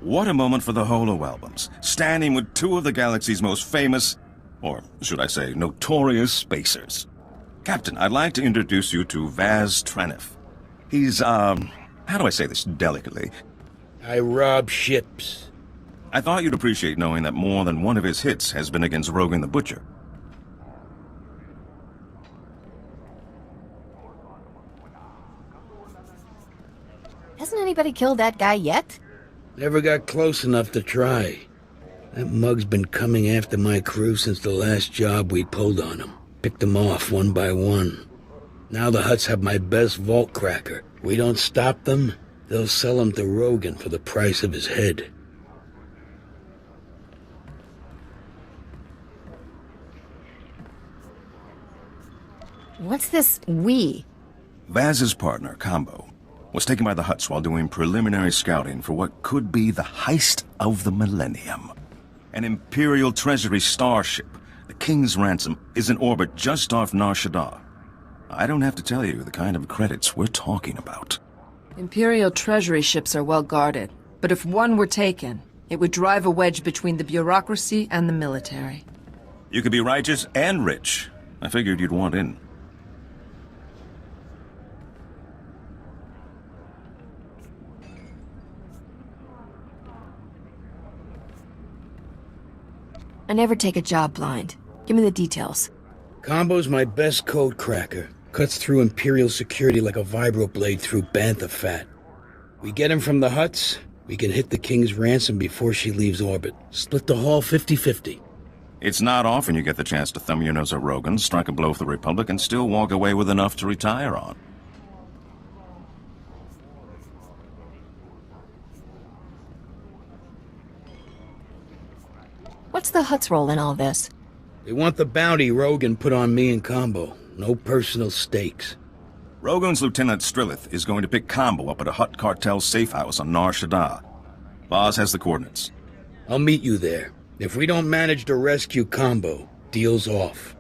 What a moment for the holo albums, standing with two of the galaxy's most famous, or should I say, notorious spacers. Captain, I'd like to introduce you to Vaz Treniff. He's, how do I say this delicately? I rob ships. I thought you'd appreciate knowing that more than one of his hits has been against Rogan the Butcher. Hasn't anybody killed that guy yet? Never got close enough to try. That mug's been coming after my crew since the last job we pulled on him. Picked them off one by one. Now the Hutts have my best vault cracker. We don't stop them, they'll sell him to Rogan for the price of his head. What's this we? Vaz's partner, Combo, was taken by the Hutts while doing preliminary scouting for what could be the heist of the millennium. An Imperial Treasury starship, the King's Ransom, is in orbit just off Nar Shaddaa. I don't have to tell you the kind of credits we're talking about. Imperial Treasury ships are well guarded, but if one were taken, it would drive a wedge between the bureaucracy and the military. You could be righteous and rich. I figured you'd want in. I never take a job blind. Give me the details. Combo's my best code cracker. Cuts through Imperial security like a vibroblade through bantha fat. We get him from the Hutts, we can hit the King's Ransom before she leaves orbit. Split the haul 50-50. It's not often you get the chance to thumb your nose at Rogan, strike a blow for the Republic, and still walk away with enough to retire on. What's the Hutt's role in all this? They want the bounty Rogan put on me and Combo. No personal stakes. Rogan's Lieutenant Strillith is going to pick Combo up at a Hutt cartel safe house on Nar Shaddaa. Boz has the coordinates. I'll meet you there. If we don't manage to rescue Combo, deal's off.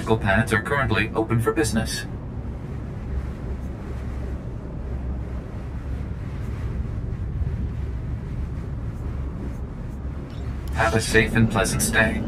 Tactical pads are currently open for business. Have a safe and pleasant stay.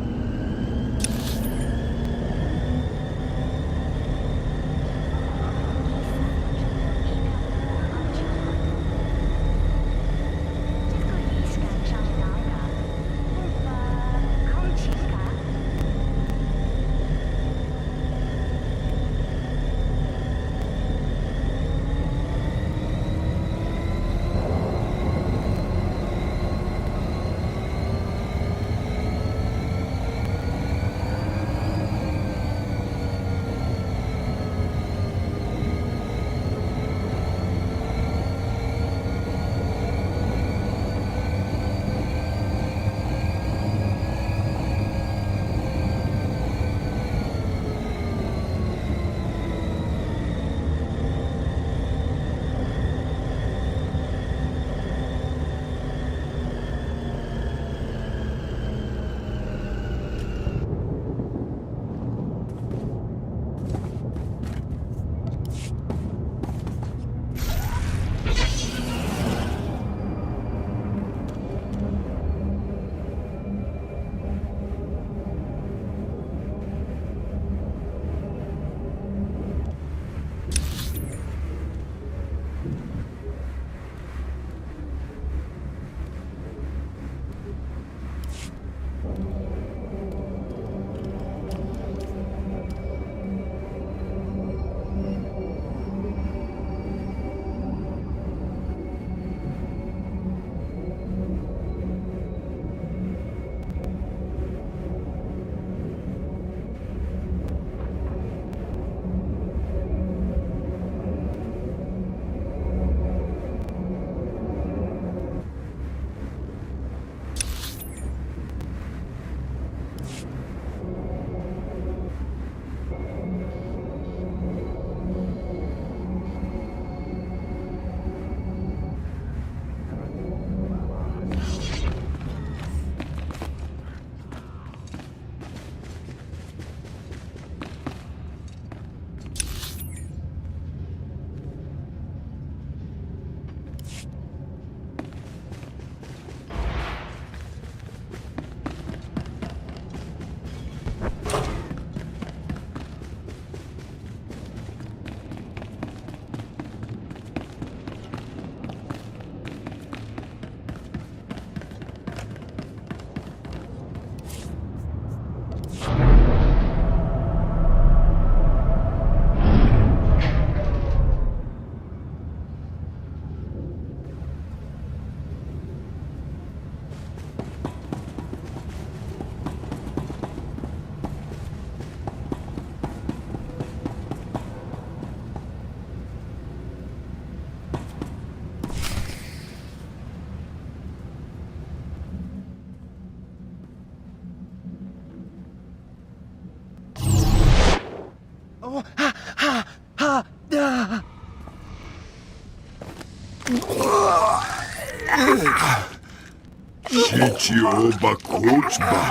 Chichioba Kochba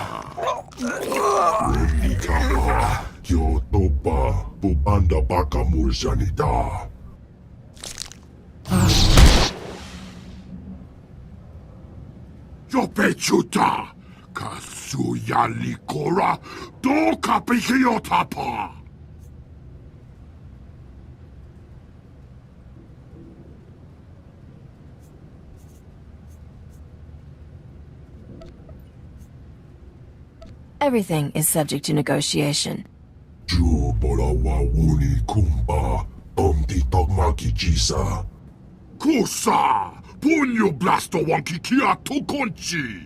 Rendikaba Kyotoba Bubanda Baka Murjanita Yopechuta Kasuya Likora Do Kapikiyotapa. Everything is subject to negotiation. Juborawa Wuni Kumba Omdi Togmaki Jisa Kusa Punyo Blasto Wankikia Tokonchi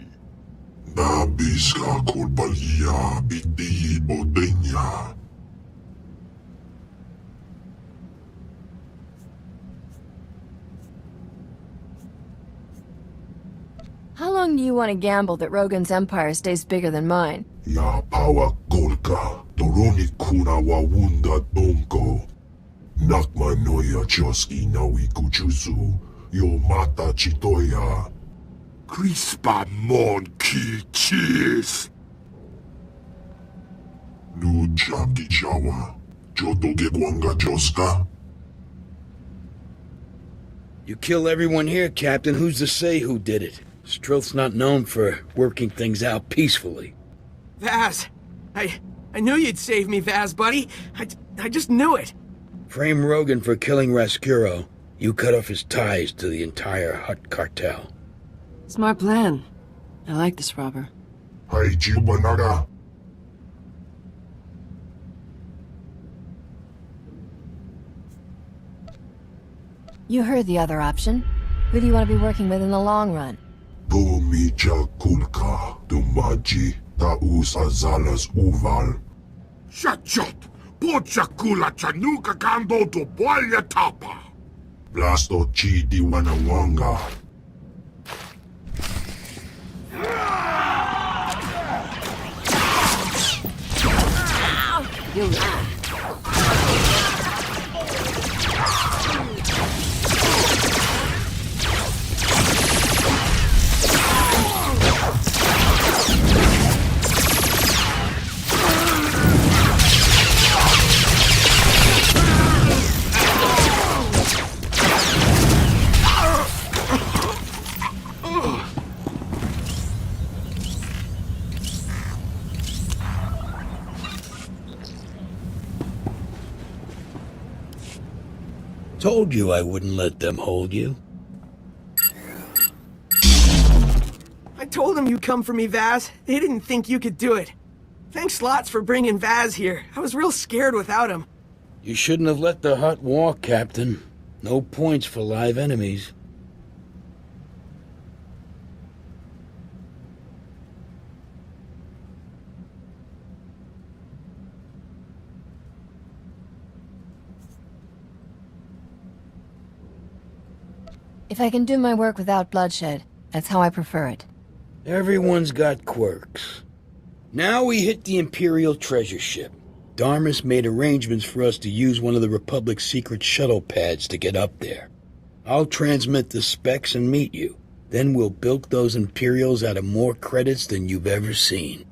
Nabiska Kurbalia Bidi Bodenya. How long do you want to gamble that Rogan's empire stays bigger than mine? Ya Pawa Golka Doroni Kuna Wawunda Donko Nakma Noya Choski Nawi Kuchuzu Yo Mata Chitoya Crispa Monkey Cheese Nujaki Jawa. Jotoge Gwanga Joska. You kill everyone here, Captain. Who's to say who did it? Strelth's not known for working things out peacefully. Vaz! I knew you'd save me, Vaz, buddy. I just knew it. Frame Rogan for killing Rascuro. You cut off his ties to the entire Hutt cartel. Smart plan. I like this robber. Hai Jibanada. You heard the other option. Who do you want to be working with in the long run? Bumija Kulka. Dumaji. Taus Azalas Uval. Shachot. Pochakula Chanuka Kando to Boya Tapa. Blasto Chi Diwanawanga. Told you I wouldn't let them hold you. I told them you'd come for me, Vaz. They didn't think you could do it. Thanks lots for bringing Vaz here. I was real scared without him. You shouldn't have let the Hutt walk, Captain. No points for live enemies. If I can do my work without bloodshed, that's how I prefer it. Everyone's got quirks. Now we hit the Imperial treasure ship. Darmus made arrangements for us to use one of the Republic's secret shuttle pads to get up there. I'll transmit the specs and meet you. Then we'll bilk those Imperials out of more credits than you've ever seen.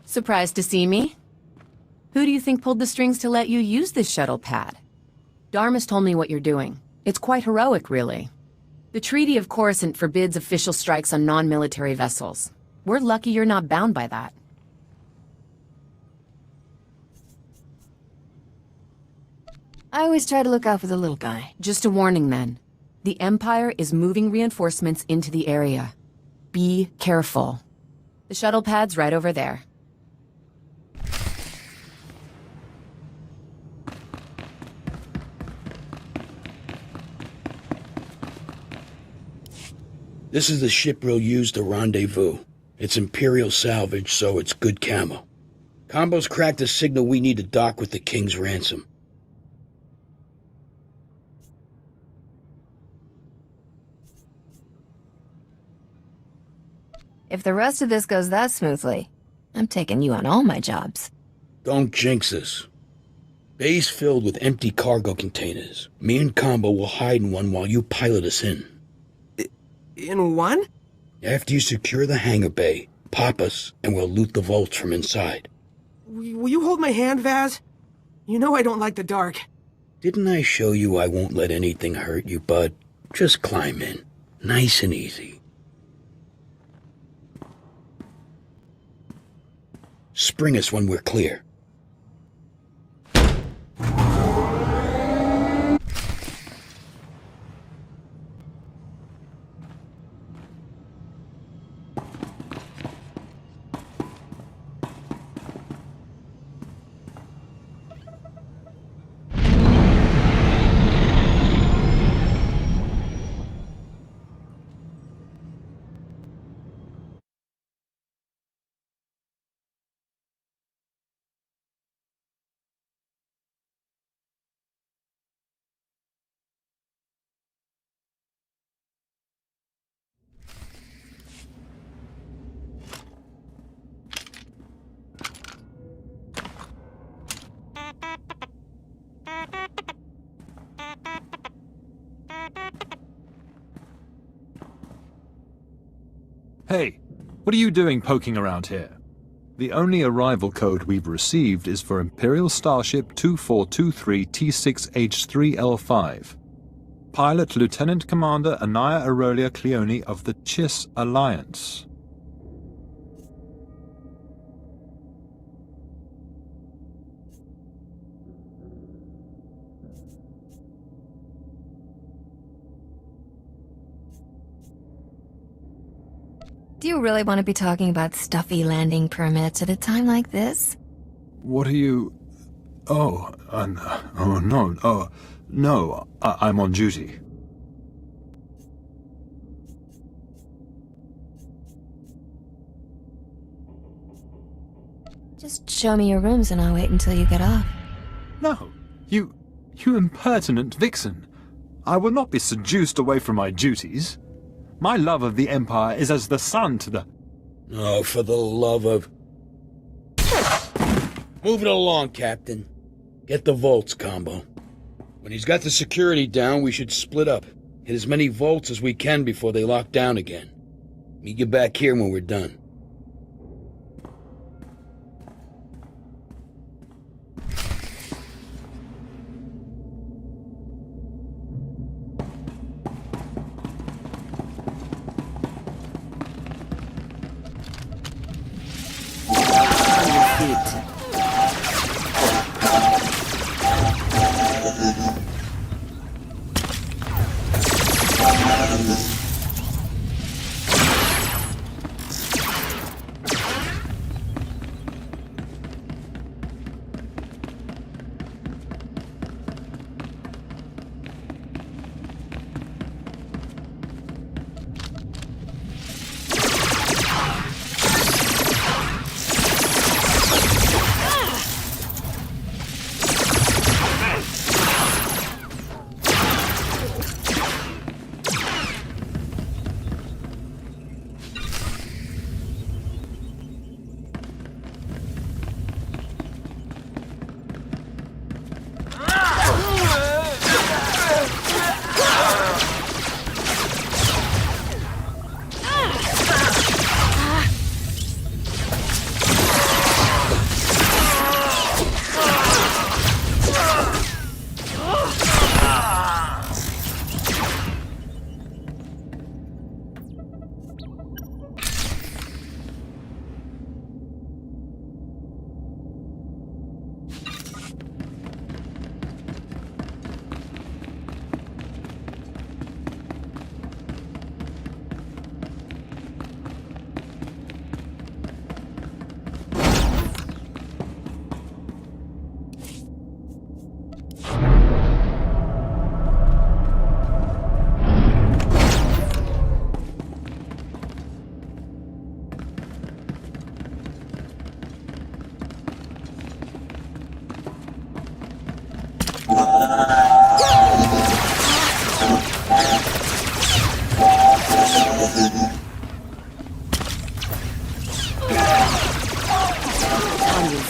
Surprised to see me? Who do you think pulled the strings to let you use this shuttle pad? Darmus told me what you're doing. It's quite heroic, really. The Treaty of Coruscant forbids official strikes on non-military vessels. We're lucky you're not bound by that. I always try to look out for the little guy. Just a warning, then. The Empire is moving reinforcements into the area. Be careful. The shuttle pad's right over there. This is the ship we'll use to rendezvous. It's Imperial salvage, so it's good camo. Combo's cracked the signal we need to dock with the King's ransom. If the rest of this goes that smoothly, I'm taking you on all my jobs. Don't jinx us. Bay's filled with empty cargo containers. Me and Combo will hide in one while you pilot us in. In one? After you secure the hangar bay, pop us, and we'll loot the vaults from inside. Will you hold my hand, Vaz? You know I don't like the dark. Didn't I show you I won't let anything hurt you, bud? Just climb in. Nice and easy. Spring us when we're clear. Hey, what are you doing poking around here? The only arrival code we've received is for Imperial Starship 2423 T6H3L5. Pilot Lieutenant Commander Anaya Aurelia Cleone of the Chiss Alliance. Do you really want to be talking about stuffy landing permits at a time like this? What are you... Oh, no, I'm on duty. Just show me your rooms and I'll wait until you get off. No, you impertinent vixen. I will not be seduced away from my duties. My love of the Empire is as the sun to the... Oh, for the love of... Move it along, Captain. Get the vaults, Combo. When he's got the security down, we should split up. Hit as many vaults as we can before they lock down again. Meet you back here when we're done.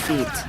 feet.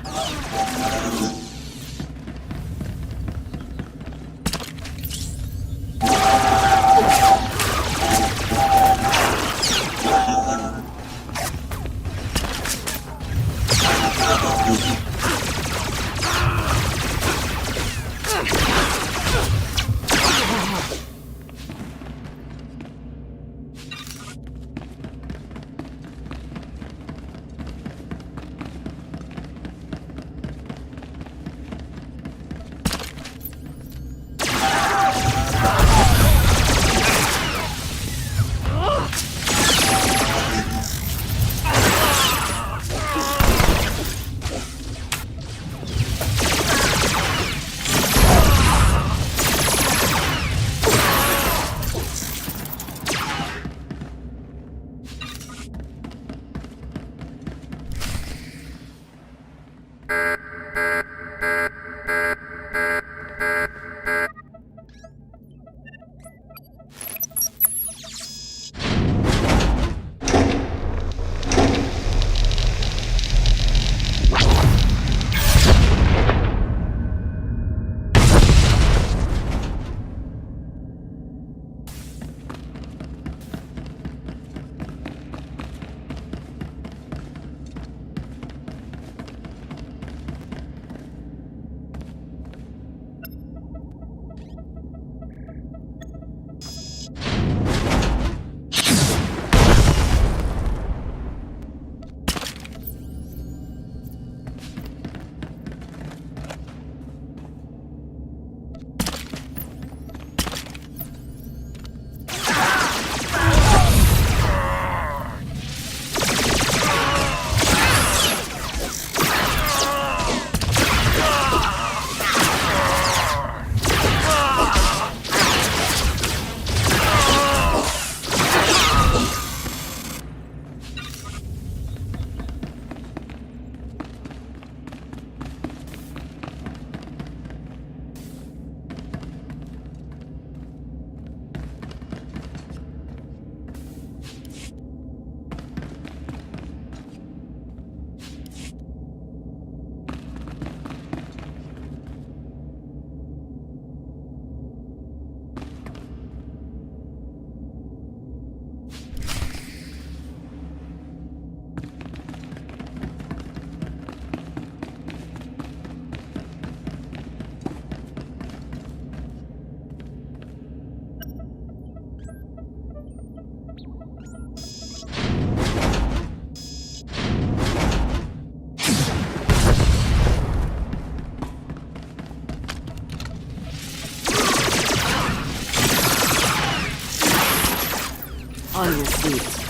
On your feet.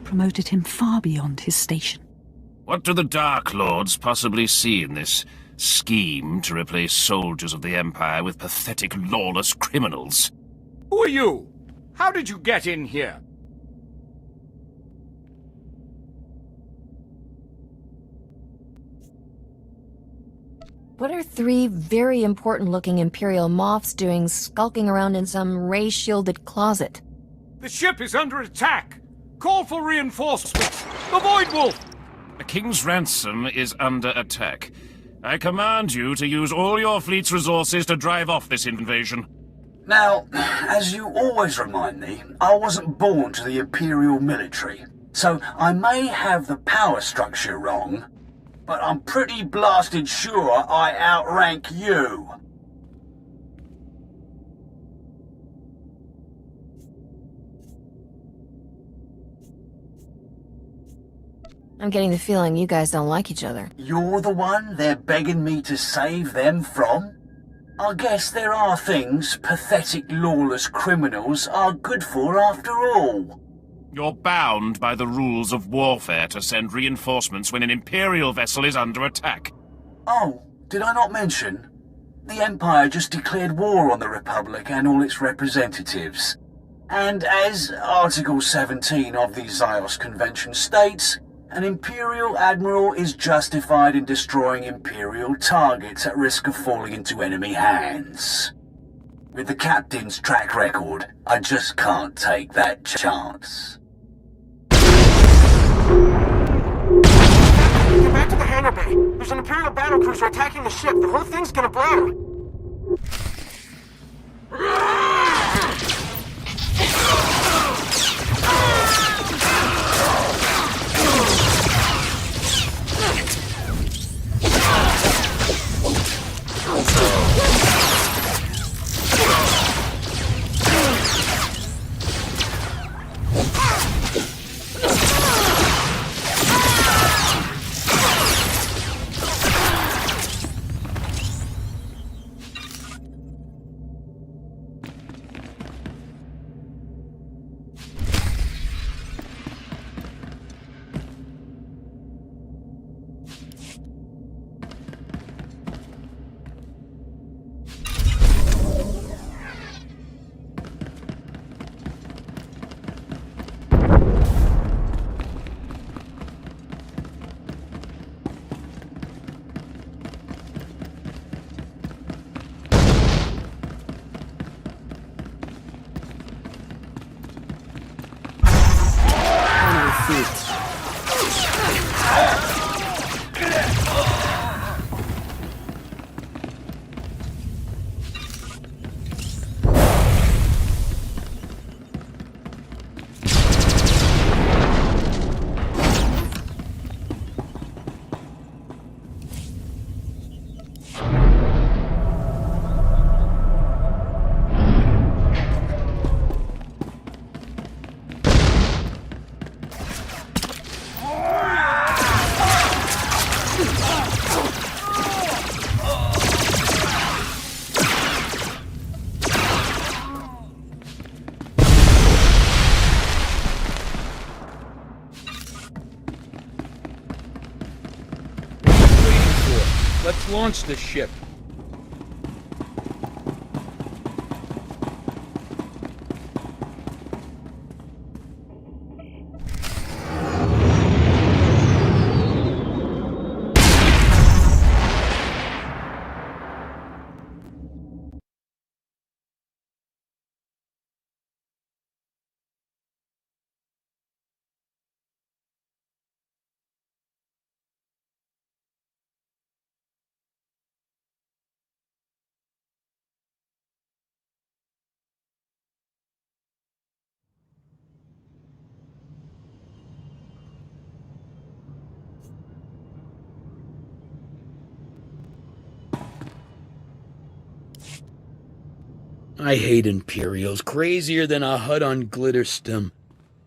Promoted him far beyond his station. What do the Dark Lords possibly see in this scheme to replace soldiers of the Empire with pathetic, lawless criminals? Who are you? How did you get in here? What are three very important-looking Imperial moths doing skulking around in some ray-shielded closet? The ship is under attack! Call for reinforcements! The Void Wolf! The King's Ransom is under attack. I command you to use all your fleet's resources to drive off this invasion. Now, as you always remind me, I wasn't born to the Imperial military, so I may have the power structure wrong, but I'm pretty blasted sure I outrank you. I'm getting the feeling you guys don't like each other. You're the one they're begging me to save them from? I guess there are things pathetic, lawless criminals are good for after all. You're bound by the rules of warfare to send reinforcements when an Imperial vessel is under attack. Oh, did I not mention? The Empire just declared war on the Republic and all its representatives. And as Article 17 of the Zyos Convention states, an Imperial Admiral is justified in destroying Imperial targets at risk of falling into enemy hands. With the Captain's track record, I just can't take that chance. Get back to the hangar bay. There's an Imperial battlecruiser attacking the ship. The whole thing's gonna blow. Let's launch the ship. I hate Imperials, crazier than a hut on Glitterstim.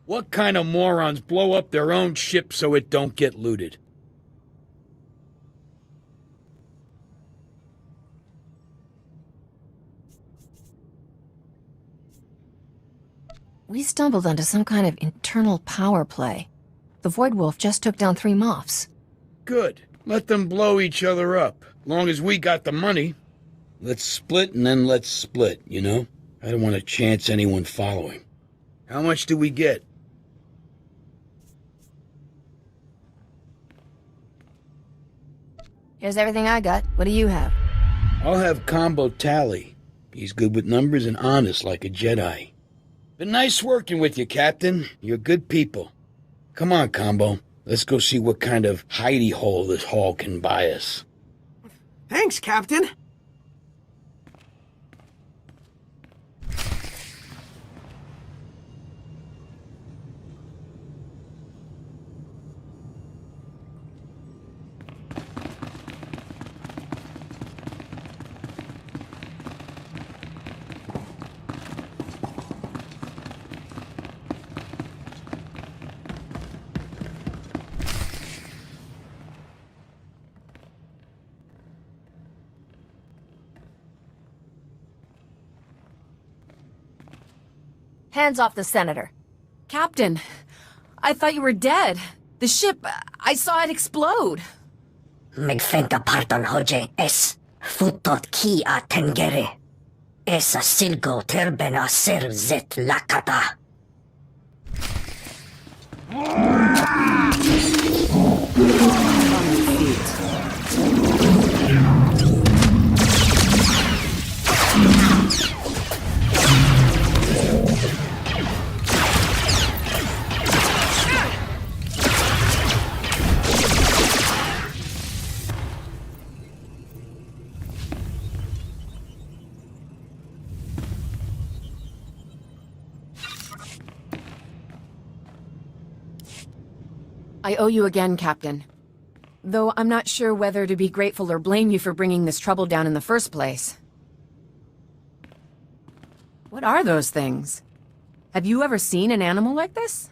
What kind of morons blow up their own ship so it don't get looted? We stumbled onto some kind of internal power play. The Void Wolf just took down 3 Moffs. Good. Let them blow each other up. Long as we got the money. Let's split and then let's split, you know? I don't want to chance anyone following. How much do we get? Here's everything I got. What do you have? I'll have Combo Tally. He's good with numbers and honest like a Jedi. Been nice working with you, Captain. You're good people. Come on, Combo. Let's go see what kind of hidey hole this haul can buy us. Thanks, Captain. Hands off the senator. Captain, I thought you were dead. The ship, I saw it explode. Megfenta parton hoje es futot ki a tengere. Es a silgo terben a ser zet lakata. I owe you again, Captain. Though I'm not sure whether to be grateful or blame you for bringing this trouble down in the first place. What are those things? Have you ever seen an animal like this?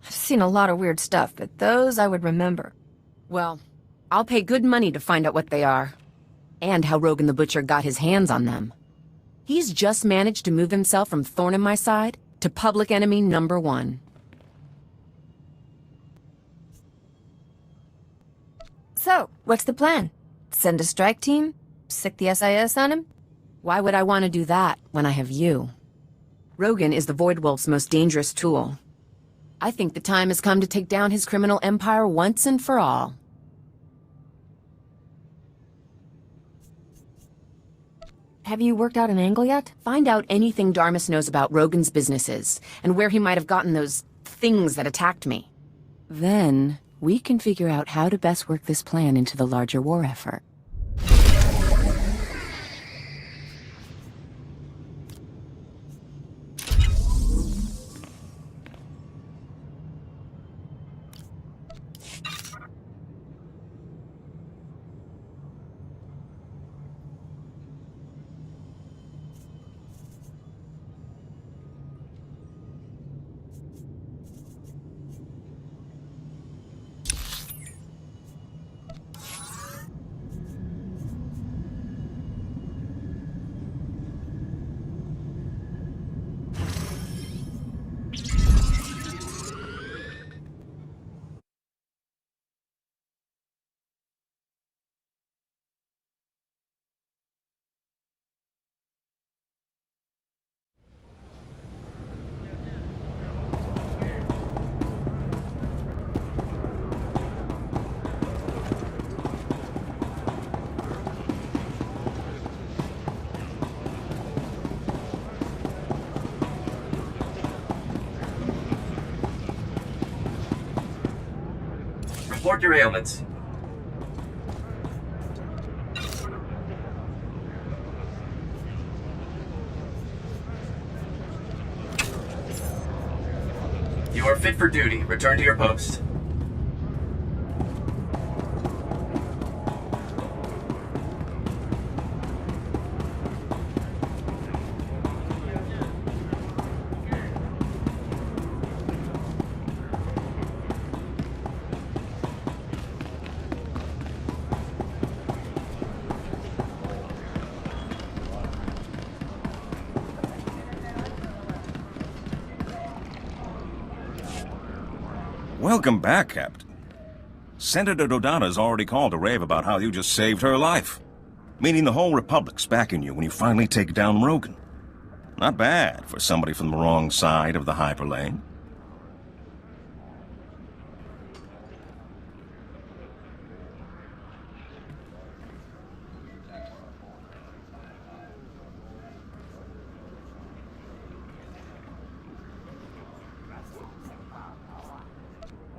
I've seen a lot of weird stuff, but those I would remember. Well, I'll pay good money to find out what they are. And how Rogan the Butcher got his hands on them. He's just managed to move himself from thorn in my side to public enemy #1. So, what's the plan? Send a strike team? Sick the SIS on him? Why would I want to do that when I have you? Rogan is the Void Wolf's most dangerous tool. I think the time has come to take down his criminal empire once and for all. Have you worked out an angle yet? Find out anything Darmus knows about Rogan's businesses, and where he might have gotten those things that attacked me. Then, we can figure out how to best work this plan into the larger war effort. Report your ailments. You are fit for duty. Return to your post. Welcome back, Captain. Senator Dodada's already called to rave about how you just saved her life. Meaning the whole Republic's backing you when you finally take down Rogan. Not bad for somebody from the wrong side of the hyperlane.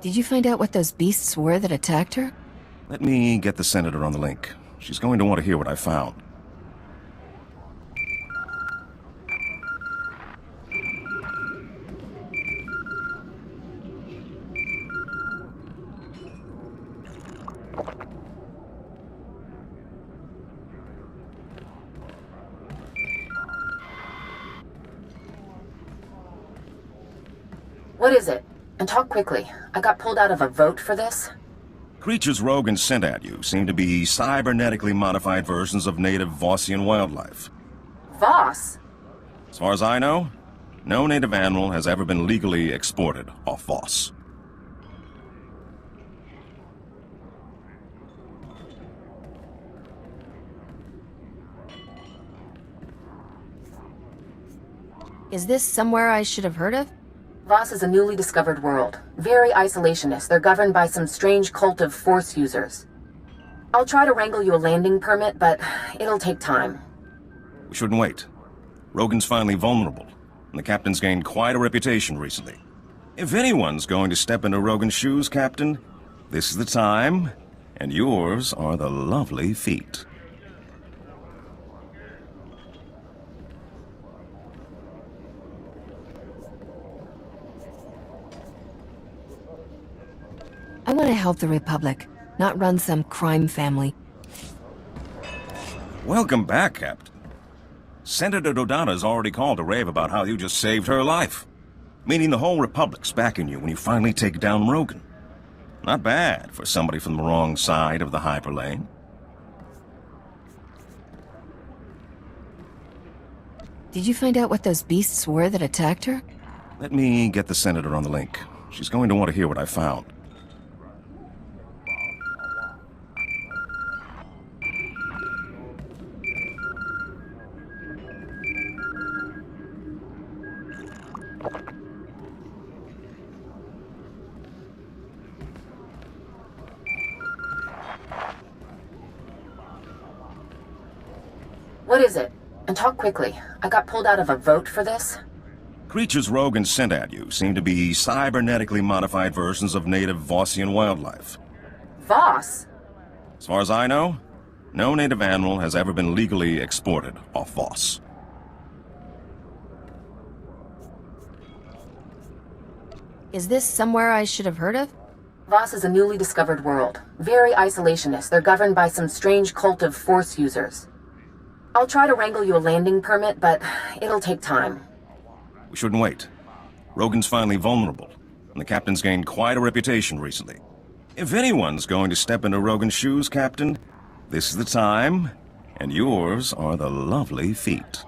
Did you find out what those beasts were that attacked her? Let me get the Senator on the link. She's going to want to hear what I found. What is it? And talk quickly. I got pulled out of a vote for this. Creatures Rogan sent at you seem to be cybernetically modified versions of native Vossian wildlife. Voss? As far as I know, no native animal has ever been legally exported off Voss. Is this somewhere I should have heard of? Voss is a newly discovered world. Very isolationist. They're governed by some strange cult of Force users. I'll try to wrangle you a landing permit, but it'll take time. We shouldn't wait. Rogan's finally vulnerable, and the Captain's gained quite a reputation recently. If anyone's going to step into Rogan's shoes, Captain, this is the time, and yours are the lovely feet. I want to help the Republic, not run some crime family. Welcome back, Captain. Senator Dodana's already called to rave about how you just saved her life. Meaning the whole Republic's backing you when you finally take down Rogan. Not bad for somebody from the wrong side of the hyperlane. Did you find out what those beasts were that attacked her? Let me get the Senator on the link. She's going to want to hear what I found. What is it? And talk quickly. I got pulled out of a vote for this. Creatures Rogan sent at you seem to be cybernetically modified versions of native Vossian wildlife. Voss? As far as I know, no native animal has ever been legally exported off Voss. Is this somewhere I should have heard of? Voss is a newly discovered world. Very isolationist. They're governed by some strange cult of Force users. I'll try to wrangle you a landing permit, but it'll take time. We shouldn't wait. Rogan's finally vulnerable, and the Captain's gained quite a reputation recently. If anyone's going to step into Rogan's shoes, Captain, this is the time, and yours are the lovely feet.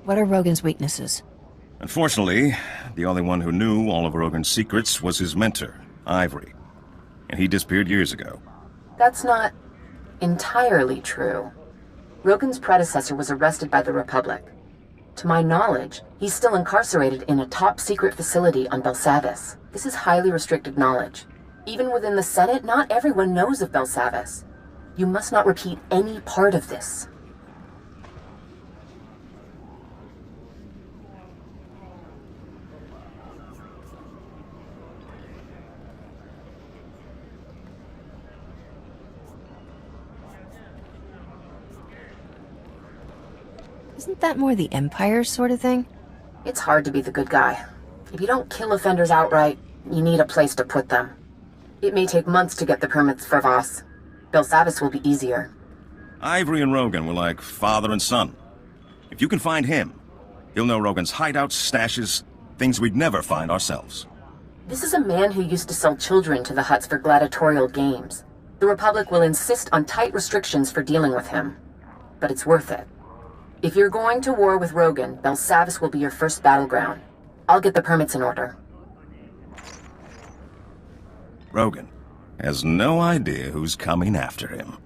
What are Rogan's weaknesses? Unfortunately, the only one who knew all of Rogan's secrets was his mentor, Ivory. And he disappeared years ago. That's not entirely true. Rogan's predecessor was arrested by the Republic. To my knowledge, he's still incarcerated in a top-secret facility on Belsavis. This is highly restricted knowledge. Even within the Senate, not everyone knows of Belsavis. You must not repeat any part of this. Isn't that more the Empire sort of thing? It's hard to be the good guy. If you don't kill offenders outright, you need a place to put them. It may take months to get the permits for Voss. Belsavis will be easier. Ivory and Rogan were like father and son. If you can find him, he'll know Rogan's hideouts, stashes, things we'd never find ourselves. This is a man who used to sell children to the Hutts for gladiatorial games. The Republic will insist on tight restrictions for dealing with him. But it's worth it. If you're going to war with Rogan, Belsavis will be your first battleground. I'll get the permits in order. Rogan has no idea who's coming after him.